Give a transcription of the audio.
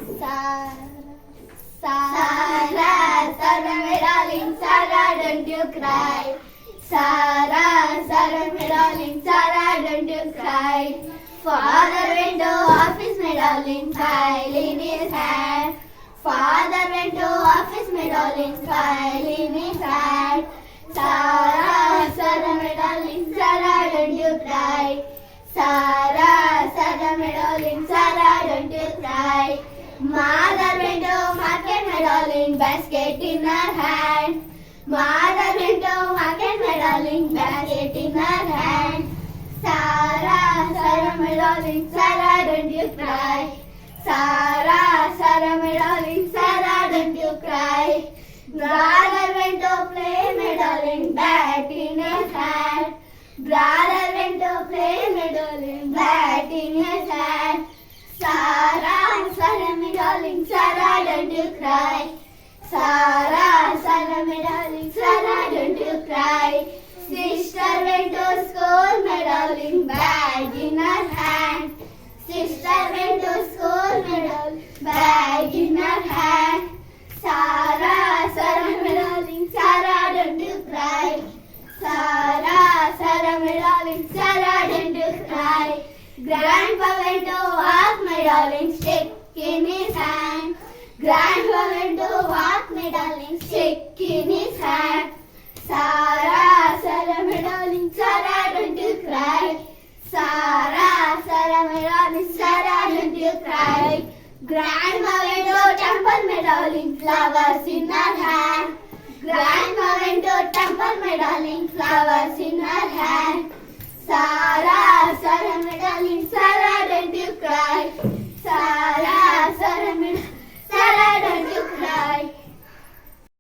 Sarah, Sarah, Sarah, my darling, Sarah, don't you cry. Sarah, Sarah, my darling, Sarah, don't you cry. Father went to office, my darling, file in his hand. Father went to office, my darling, file in his hand. Sarah, Sarah, my darling, Sarah, don't you cry. Sarah, Sarah, my darling, Sarah, don't you cry. Mother went to market, my darling, basket in her hand. Mother went to market, my darling, basket in her hand. Sarah, Sarah, my darling, Sarah, don't you cry. Sarah, Sarah, my darling, Sarah, don't you cry. Brother went to play, my darling, bat in his hand. Brother went to play, my darling, bat in his hand. Sarah, Sarah, my darling, Sarah, don't you cry. Sarah, Sarah, my darling, Sarah, don't you cry. Sister went to school, my darling, bag in her hand. Sister went to school, my darling, bag in her hand. Sarah, Sarah, my darling, Sarah, don't you cry. Sarah, Sarah, my darling, Sarah, don't you cry. Grandpa went to walk, my darling, stick in his hand. Grandpa went to walk, my darling, stick in his hand. Sarah, Sarah, my darling, Sarah, don't you cry. Sarah, Sarah, my darling, Sarah, don't you cry. Grandma went to temple, my darling, flowers in her hand. Grandma went to temple, my darling, flowers in her hand. Sarah, Sarah, my darling, Sarah, don't you cry. Sarah, Sarah, my